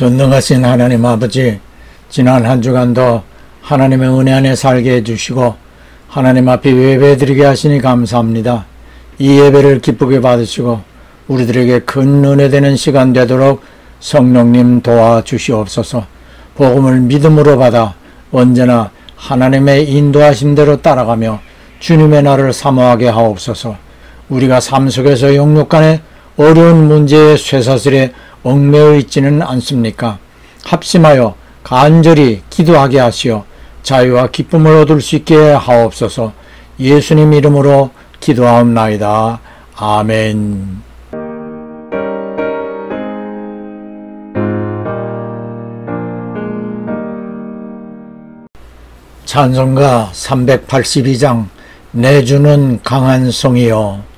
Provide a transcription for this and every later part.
전능하신 하나님 아버지, 지난 한 주간도 하나님의 은혜 안에 살게 해주시고 하나님 앞에 예배드리게 하시니 감사합니다. 이 예배를 기쁘게 받으시고 우리들에게 큰 은혜 되는 시간 되도록 성령님 도와주시옵소서. 복음을 믿음으로 받아 언제나 하나님의 인도하심대로 따라가며 주님의 날을 사모하게 하옵소서. 우리가 삶 속에서 영육간에 어려운 문제의 쇠사슬에 얽매여 있지는 않습니까? 합심하여 간절히 기도하게 하시어 자유와 기쁨을 얻을 수 있게 하옵소서. 예수님 이름으로 기도하옵나이다. 아멘. 찬송가 382장 내 주는 강한 성이여.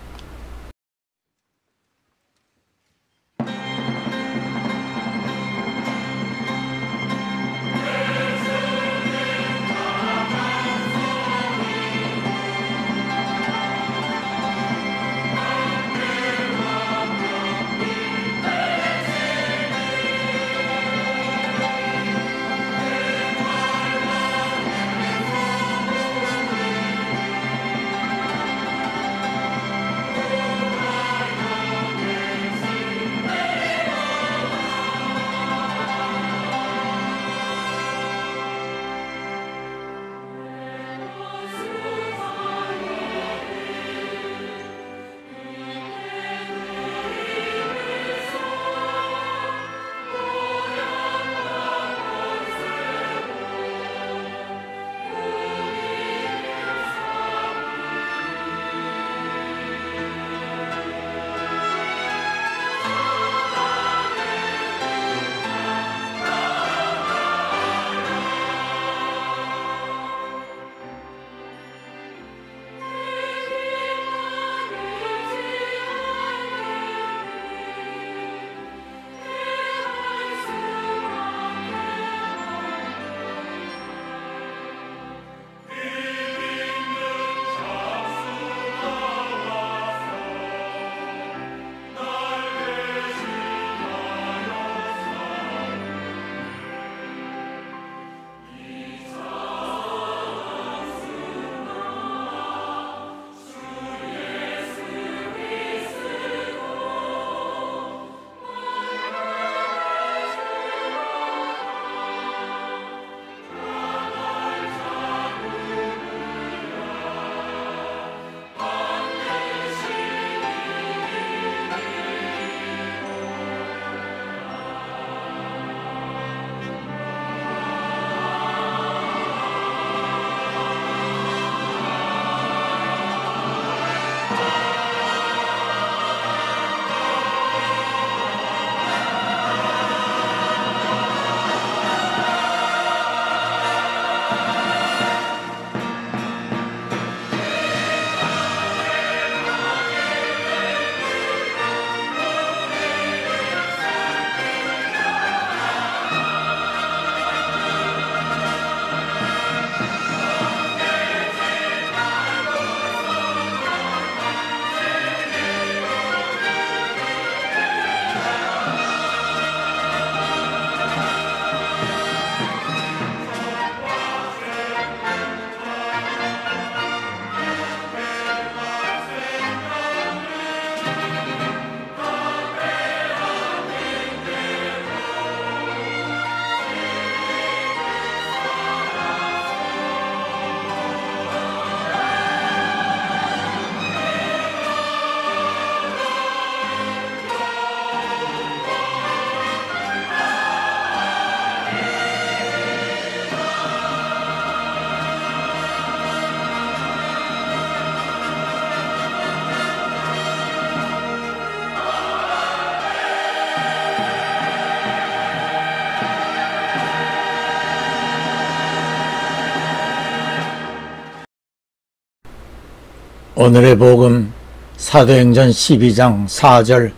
오늘의 복음 사도행전 12장 4절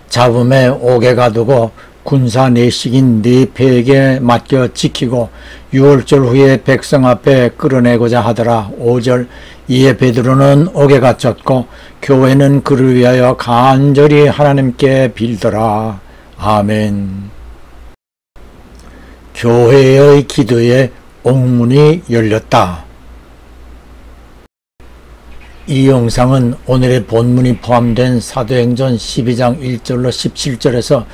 잡음에 옥에 가두고 군사 내식인 네 패에게 맡겨 지키고 6월절 후에 백성 앞에 끌어내고자 하더라. 5절 이에 베드로는 옥에 갇혔고 교회는 그를 위하여 간절히 하나님께 빌더라. 아멘. 교회의 기도에 옥문이 열렸다. 이 영상은 오늘의 본문이 포함된 사도행전 12장 1절로 17절에서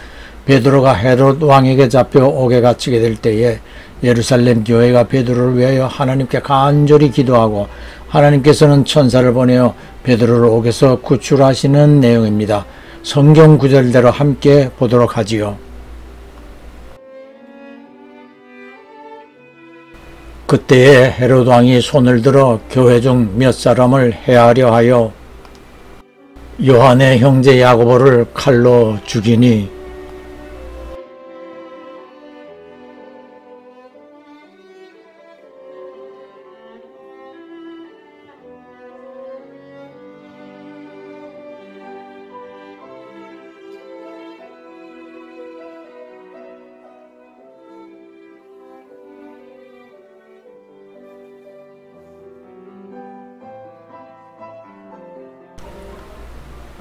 베드로가 헤롯 왕에게 잡혀 옥에 갇히게 될 때에 예루살렘 교회가 베드로를 위하여 하나님께 간절히 기도하고 하나님께서는 천사를 보내어 베드로를 옥에서 구출하시는 내용입니다. 성경 구절대로 함께 보도록 하지요. 그때에 헤롯 왕이 손을 들어 교회 중 몇 사람을 해하려 하여 요한의 형제 야고보를 칼로 죽이니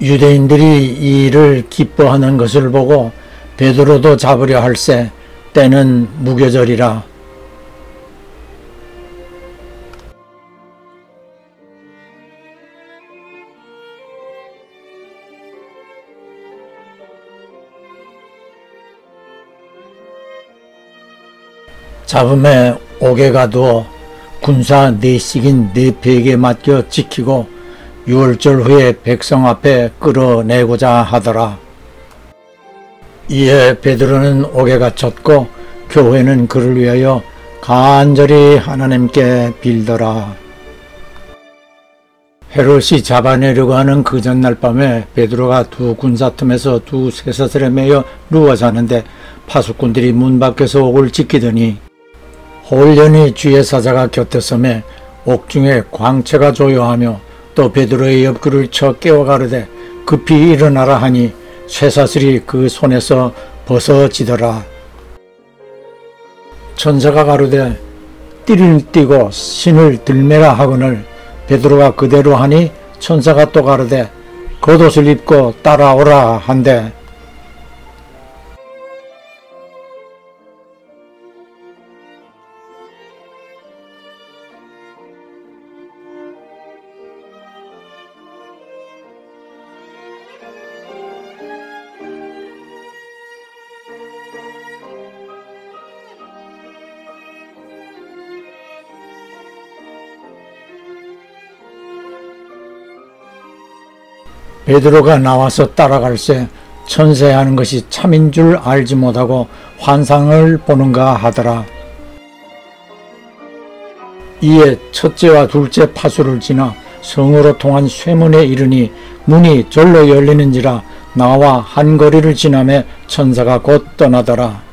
유대인들이 이 일을 기뻐하는 것을 보고 베드로도 잡으려 할세 때는 무교절이라. 잡음에 옥에 가두어 군사 내식인 네 패에게 맡겨 지키고 6월절 후에 백성 앞에 끌어내고자 하더라. 이에 베드로는 옥에 갇혔고 교회는 그를 위하여 간절히 하나님께 빌더라. 헤롯이 잡아내려고 하는 그 전날 밤에 베드로가 두 군사 틈에서 두 쇠사슬에 매여 누워 자는데 파수꾼들이 문 밖에서 옥을 지키더니 홀연히 주의 사자가 곁에 서매 옥중에 광채가 조요하며 또 베드로의 옆구리를 쳐 깨워 가르되 급히 일어나라 하니 쇠사슬이 그 손에서 벗어지더라. 천사가 가르되 띠를 띠고 신을 들매라 하거늘 베드로가 그대로 하니 천사가 또 가르되 겉옷을 입고 따라오라 한대 베드로가 나와서 따라갈새 천세하는 것이 참인 줄 알지 못하고 환상을 보는가 하더라. 이에 첫째와 둘째 파수를 지나 성으로 통한 쇠문에 이르니 문이 절로 열리는지라 나와 한 거리를 지나매 천사가 곧 떠나더라.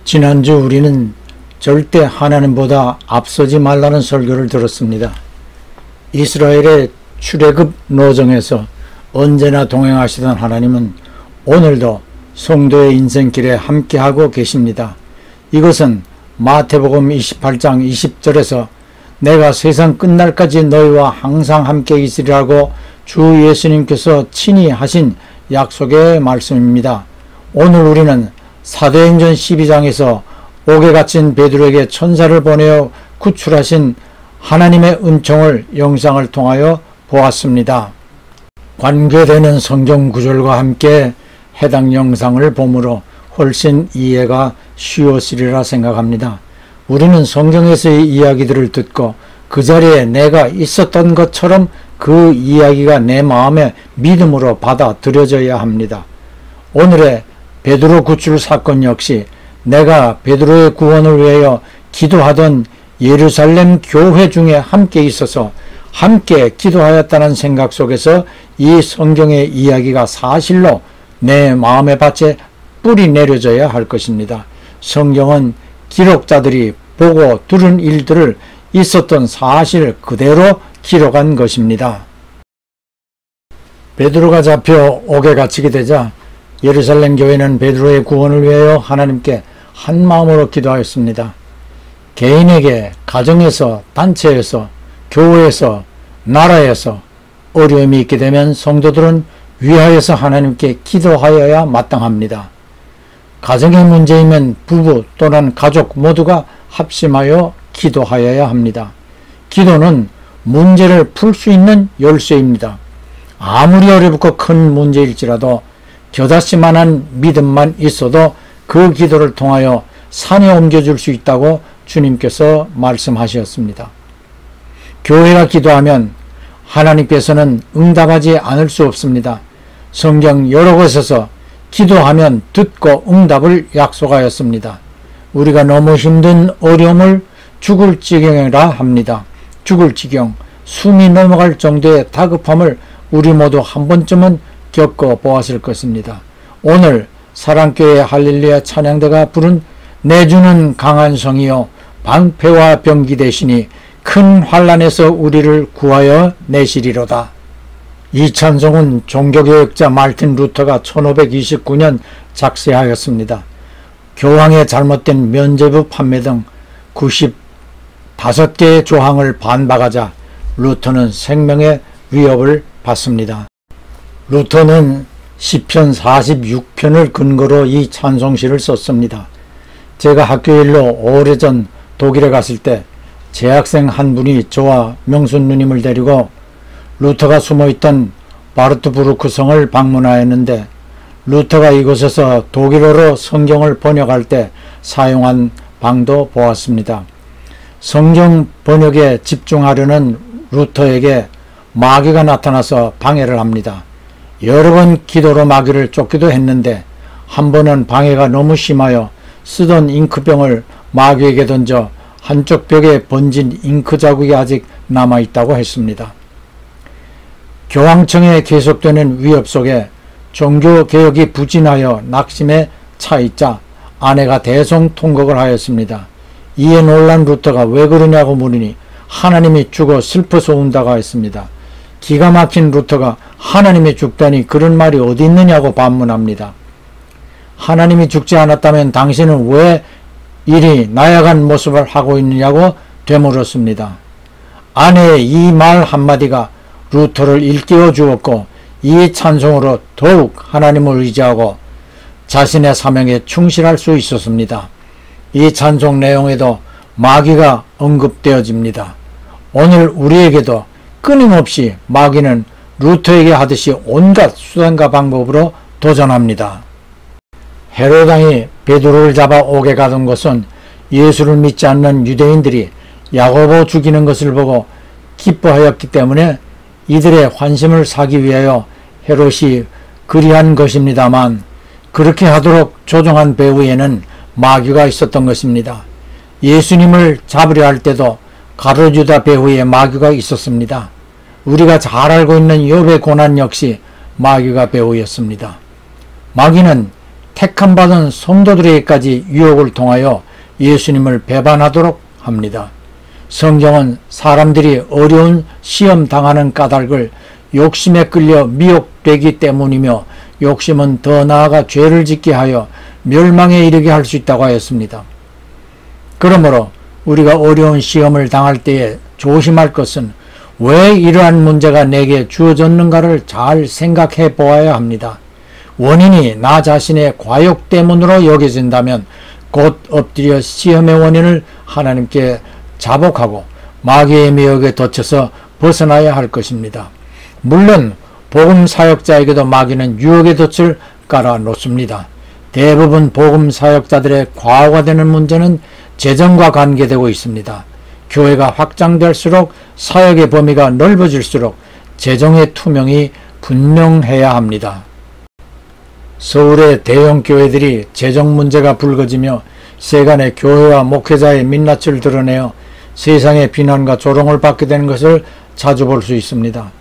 지난주 우리는 절대 하나님보다 앞서지 말라는 설교를 들었습니다. 이스라엘의 출애굽 노정에서 언제나 동행하시던 하나님은 오늘도 성도의 인생길에 함께하고 계십니다. 이것은 마태복음 28장 20절에서 내가 세상 끝날까지 너희와 항상 함께 있으리라고 주 예수님께서 친히 하신 약속의 말씀입니다. 오늘 우리는 사도행전 12장에서 옥에 갇힌 베드로에게 천사를 보내어 구출하신 하나님의 은총을 영상을 통하여 보았습니다. 관계되는 성경 구절과 함께 해당 영상을 보므로 훨씬 이해가 쉬웠으리라 생각합니다. 우리는 성경에서의 이야기들을 듣고 그 자리에 내가 있었던 것처럼 그 이야기가 내 마음에 믿음으로 받아들여져야 합니다. 오늘의 베드로 구출 사건 역시 내가 베드로의 구원을 위하여 기도하던 예루살렘 교회 중에 함께 있어서 함께 기도하였다는 생각 속에서 이 성경의 이야기가 사실로 내 마음의 밭에 뿌리 내려져야 할 것입니다. 성경은 기록자들이 보고 들은 일들을 있었던 사실 그대로 기록한 것입니다. 베드로가 잡혀 옥에 갇히게 되자 예루살렘 교회는 베드로의 구원을 위하여 하나님께 한 마음으로 기도하였습니다. 개인에게, 가정에서, 단체에서, 교회에서, 나라에서 어려움이 있게 되면 성도들은 위하여서 하나님께 기도하여야 마땅합니다. 가정의 문제이면 부부 또는 가족 모두가 합심하여 기도하여야 합니다. 기도는 문제를 풀 수 있는 열쇠입니다. 아무리 어렵고 큰 문제일지라도 겨자씨만한 믿음만 있어도 그 기도를 통하여 산에 옮겨줄 수 있다고 주님께서 말씀하셨습니다. 교회가 기도하면 하나님께서는 응답하지 않을 수 없습니다. 성경 여러 곳에서 기도하면 듣고 응답을 약속하였습니다. 우리가 너무 힘든 어려움을 죽을 지경이라 합니다. 죽을 지경, 숨이 넘어갈 정도의 다급함을 우리 모두 한 번쯤은 겪어보았을 것입니다. 오늘 사랑교회 할렐루야 찬양대가 부른 내주는 강한 성이요 방패와 병기 되시니 큰 환난에서 우리를 구하여 내시리로다. 이 찬송은 종교개혁자 마르틴 루터가 1529년 작세하였습니다. 교황의 잘못된 면죄부 판매 등 95개의 조항을 반박하자 루터는 생명의 위협을 받습니다. 루터는 시편 46편을 근거로 이 찬송시를 썼습니다. 제가 학교일로 오래전 독일에 갔을 때 재학생 한 분이 저와 명순 누님을 데리고 루터가 숨어있던 바르트부르크 성을 방문하였는데 루터가 이곳에서 독일어로 성경을 번역할 때 사용한 방도 보았습니다. 성경 번역에 집중하려는 루터에게 마귀가 나타나서 방해를 합니다. 여러 번 기도로 마귀를 쫓기도 했는데 한 번은 방해가 너무 심하여 쓰던 잉크병을 마귀에게 던져 한쪽 벽에 번진 잉크 자국이 아직 남아있다고 했습니다. 교황청에 계속되는 위협 속에 종교개혁이 부진하여 낙심에 차있자 아내가 대성통곡을 하였습니다. 이에 놀란 루터가 왜 그러냐고 물으니 하나님이 죽어 슬퍼서 운다고 했습니다. 기가 막힌 루터가 하나님이 죽다니 그런 말이 어디 있느냐고 반문합니다. 하나님이 죽지 않았다면 당신은 왜 이리 나약한 모습을 하고 있느냐고 되물었습니다. 아내의 이 말 한마디가 루터를 일깨워 주었고 이 찬송으로 더욱 하나님을 의지하고 자신의 사명에 충실할 수 있었습니다. 이 찬송 내용에도 마귀가 언급되어집니다. 오늘 우리에게도 끊임없이 마귀는 루터에게 하듯이 온갖 수단과 방법으로 도전합니다. 헤롯 왕이 베드로를 잡아 옥에 가둔 것은 예수를 믿지 않는 유대인들이 야고보 죽이는 것을 보고 기뻐하였기 때문에 이들의 환심을 사기 위하여 헤롯이 그리한 것입니다만 그렇게 하도록 조종한 배후에는 마귀가 있었던 것입니다. 예수님을 잡으려 할 때도 가룟유다 배후에 마귀가 있었습니다. 우리가 잘 알고 있는 욥의 고난 역시 마귀가 배후였습니다. 마귀는 택함받은 성도들에게까지 유혹을 통하여 예수님을 배반하도록 합니다. 성경은 사람들이 어려운 시험 당하는 까닭을 욕심에 끌려 미혹되기 때문이며 욕심은 더 나아가 죄를 짓게 하여 멸망에 이르게 할 수 있다고 하였습니다. 그러므로 우리가 어려운 시험을 당할 때에 조심할 것은 왜 이러한 문제가 내게 주어졌는가를 잘 생각해 보아야 합니다. 원인이 나 자신의 과욕 때문으로 여겨진다면 곧 엎드려 시험의 원인을 하나님께 자복하고 마귀의 미혹에 덫혀서 벗어나야 할 것입니다. 물론 복음 사역자에게도 마귀는 유혹의 덫을 깔아놓습니다. 대부분 복음 사역자들의 과오가 되는 문제는 재정과 관계되고 있습니다. 교회가 확장될수록 사역의 범위가 넓어질수록 재정의 투명이 분명해야 합니다. 서울의 대형 교회들이 재정 문제가 불거지며 세간의 교회와 목회자의 민낯을 드러내어 세상의 비난과 조롱을 받게 되는 것을 자주 볼 수 있습니다.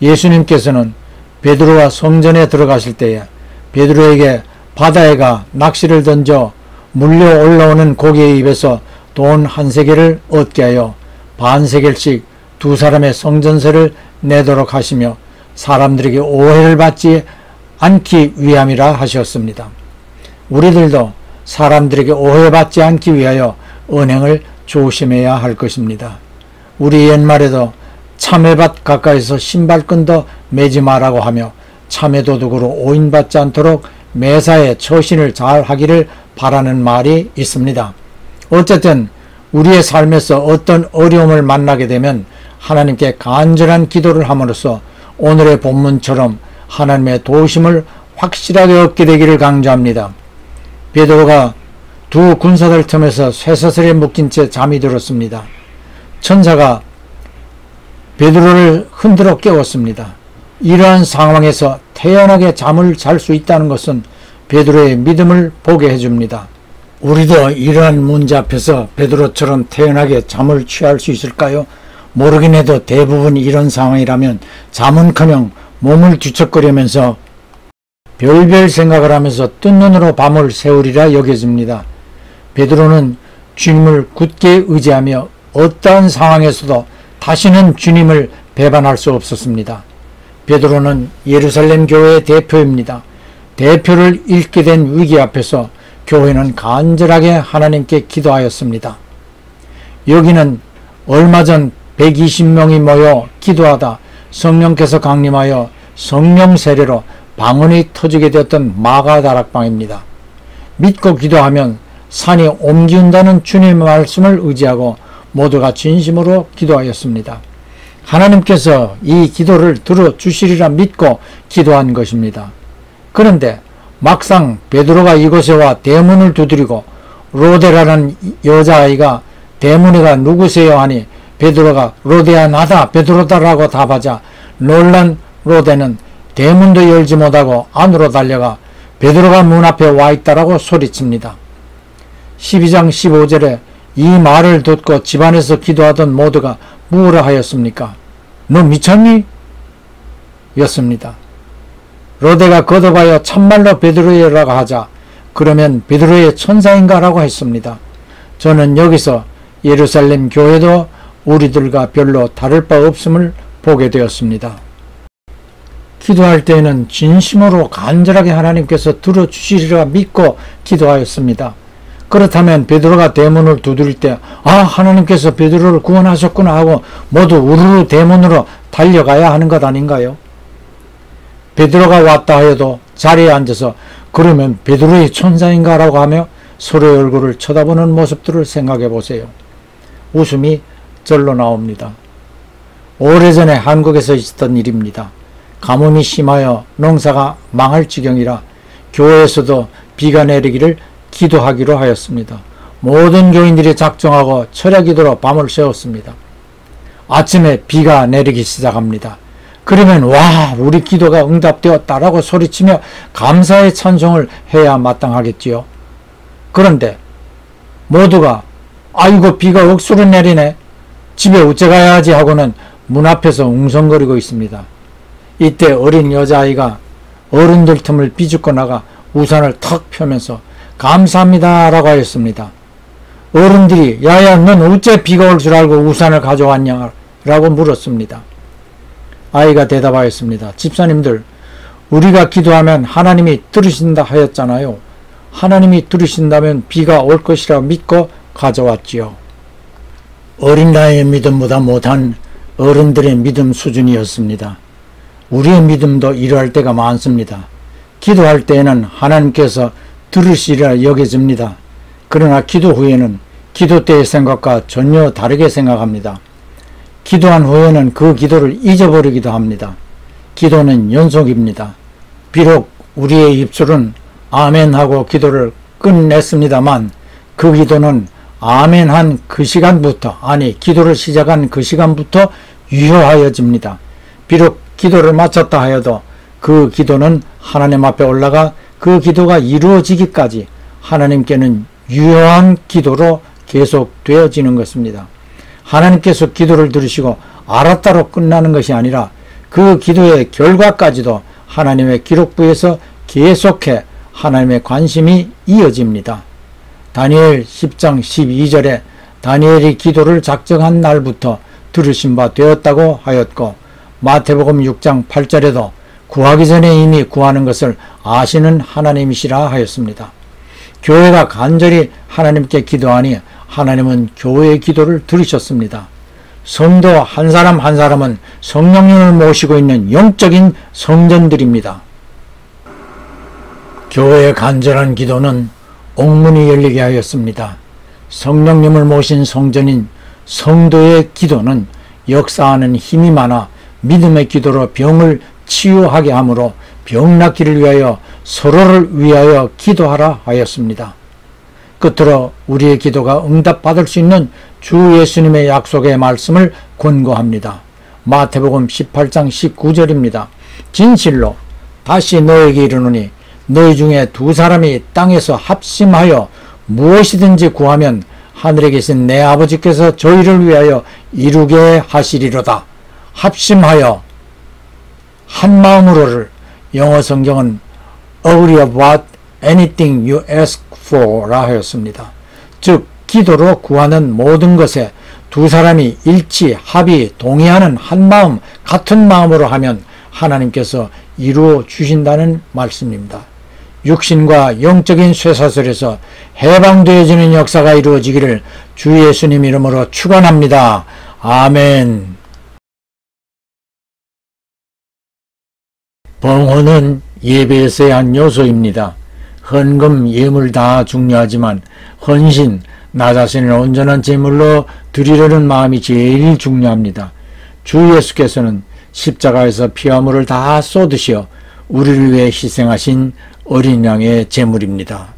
예수님께서는 베드로가 성전에 들어가실 때에 베드로에게 바다에 가 낚시를 던져 물려 올라오는 고기의 입에서 돈 1세겔을 얻게 하여 반세겔씩 두 사람의 성전세를 내도록 하시며 사람들에게 오해를 받지 않기 위함이라 하셨습니다. 우리들도 사람들에게 오해받지 않기 위하여 언행을 조심해야 할 것입니다. 우리 옛말에도 참외밭 가까이서 신발끈도 매지 마라고 하며 참외도둑으로 오인받지 않도록 매사에 처신을 잘 하기를 바라는 말이 있습니다. 어쨌든 우리의 삶에서 어떤 어려움을 만나게 되면 하나님께 간절한 기도를 함으로써 오늘의 본문처럼 하나님의 도우심을 확실하게 얻게 되기를 강조합니다. 베드로가 두 군사들 틈에서 쇠사슬에 묶인 채 잠이 들었습니다. 천사가 베드로를 흔들어 깨웠습니다. 이러한 상황에서 태연하게 잠을 잘 수 있다는 것은 베드로의 믿음을 보게 해줍니다. 우리도 이러한 문제 앞에서 베드로처럼 태연하게 잠을 취할 수 있을까요? 모르긴 해도 대부분 이런 상황이라면 잠은커녕 몸을 뒤척거리면서 별별 생각을 하면서 뜬 눈으로 밤을 새우리라 여겨집니다. 베드로는 주님을 굳게 의지하며 어떠한 상황에서도 다시는 주님을 배반할 수 없었습니다. 베드로는 예루살렘 교회의 대표입니다. 대표를 잃게 된 위기 앞에서 교회는 간절하게 하나님께 기도하였습니다. 여기는 얼마 전 120명이 모여 기도하다 성령께서 강림하여 성령 세례로 방언이 터지게 되었던 마가다락방입니다. 믿고 기도하면 산이 옮기운다는 주님의 말씀을 의지하고 모두가 진심으로 기도하였습니다. 하나님께서 이 기도를 들어주시리라 믿고 기도한 것입니다. 그런데 막상 베드로가 이곳에 와 대문을 두드리고 로데라는 여자아이가 대문에가 누구세요 하니 베드로가 로데야 나다 베드로다라고 답하자 놀란 로데는 대문도 열지 못하고 안으로 달려가 베드로가 문 앞에 와 있다라고 소리칩니다. 12장 15절에 이 말을 듣고 집안에서 기도하던 모두가 무엇을 하였습니까? 너 미쳤니? 였습니다. 로데가 거듭하여 참말로 베드로라고 하자 그러면 베드로의 천사인가 라고 했습니다. 저는 여기서 예루살렘 교회도 우리들과 별로 다를 바 없음을 보게 되었습니다. 기도할 때에는 진심으로 간절하게 하나님께서 들어주시리라 믿고 기도하였습니다. 그렇다면 베드로가 대문을 두드릴 때 하나님께서 베드로를 구원하셨구나 하고 모두 우르르 대문으로 달려가야 하는 것 아닌가요? 베드로가 왔다 하여도 자리에 앉아서 그러면 베드로의 천사인가 라고 하며 서로의 얼굴을 쳐다보는 모습들을 생각해 보세요. 웃음이 절로 나옵니다. 오래전에 한국에서 있었던 일입니다. 가뭄이 심하여 농사가 망할 지경이라 교회에서도 비가 내리기를 기도하기로 하였습니다. 모든 교인들이 작정하고 철야기도로 밤을 새웠습니다. 아침에 비가 내리기 시작합니다. 그러면 와 우리 기도가 응답되었다라고 소리치며 감사의 찬송을 해야 마땅하겠지요. 그런데 모두가 아이고 비가 억수로 내리네 집에 어째 가야지 하고는 문 앞에서 웅성거리고 있습니다. 이때 어린 여자아이가 어른들 틈을 비집고 나가 우산을 턱 펴면서 감사합니다 라고 하였습니다. 어른들이 야야 넌 어째 비가 올 줄 알고 우산을 가져왔냐 라고 물었습니다. 아이가 대답하였습니다. 집사님들 우리가 기도하면 하나님이 들으신다 하였잖아요. 하나님이 들으신다면 비가 올 것이라 믿고 가져왔지요. 어린 나이의 믿음보다 못한 어른들의 믿음 수준이었습니다. 우리의 믿음도 이러할 때가 많습니다. 기도할 때에는 하나님께서 들으시리라 여겨집니다. 그러나 기도 후에는 기도 때의 생각과 전혀 다르게 생각합니다. 기도한 후에는 그 기도를 잊어버리기도 합니다. 기도는 연속입니다. 비록 우리의 입술은 아멘하고 기도를 끝냈습니다만 그 기도는 아멘한 그 시간부터 기도를 시작한 그 시간부터 유효하여집니다. 비록 기도를 마쳤다 하여도 그 기도는 하나님 앞에 올라가 그 기도가 이루어지기까지 하나님께는 유효한 기도로 계속되어지는 것입니다. 하나님께서 기도를 들으시고 알았다로 끝나는 것이 아니라 그 기도의 결과까지도 하나님의 기록부에서 계속해 하나님의 관심이 이어집니다. 다니엘 10장 12절에 다니엘이 기도를 작정한 날부터 들으신 바 되었다고 하였고, 마태복음 6장 8절에도 구하기 전에 이미 구하는 것을 아시는 하나님이시라 하였습니다. 교회가 간절히 하나님께 기도하니 하나님은 교회의 기도를 들으셨습니다. 성도 한 사람 한 사람은 성령님을 모시고 있는 영적인 성전들입니다. 교회의 간절한 기도는 옥문이 열리게 하였습니다. 성령님을 모신 성전인 성도의 기도는 역사하는 힘이 많아 믿음의 기도로 병을 치유하게 하므로 병 낫기를 위하여 서로를 위하여 기도하라 하였습니다. 끝으로 우리의 기도가 응답받을 수 있는 주 예수님의 약속의 말씀을 권고합니다. 마태복음 18장 19절입니다. 진실로 다시 너에게 이르노니 너희 중에 두 사람이 땅에서 합심하여 무엇이든지 구하면 하늘에 계신 내 아버지께서 저희를 위하여 이루게 하시리로다. 합심하여 한 마음으로를 영어 성경은 agree about anything you ask for 라 하였습니다. 즉 기도로 구하는 모든 것에 두 사람이 일치, 합의, 동의하는 한 마음, 같은 마음으로 하면 하나님께서 이루어 주신다는 말씀입니다. 육신과 영적인 쇠사슬에서 해방되어지는 역사가 이루어지기를 주 예수님 이름으로 축원합니다. 아멘. 봉헌은 예배에서의 한 요소입니다. 헌금, 예물 다 중요하지만 헌신, 나 자신을 온전한 제물로 드리려는 마음이 제일 중요합니다. 주 예수께서는 십자가에서 피와 물을 다 쏟으시어 우리를 위해 희생하신 어린 양의 제물입니다.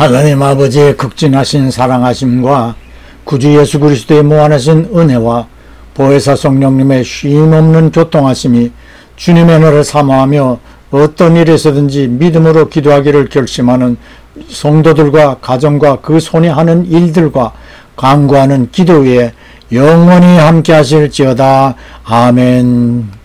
하나님 아버지의 극진하신 사랑하심과 구주 예수 그리스도의 무한하신 은혜와 보혜사 성령님의 쉼없는 교통하심이 주님의 은혜를 사모하며 어떤 일에서든지 믿음으로 기도하기를 결심하는 성도들과 가정과 그 손이 하는 일들과 간구하는 기도 위에 영원히 함께 하실지어다. 아멘.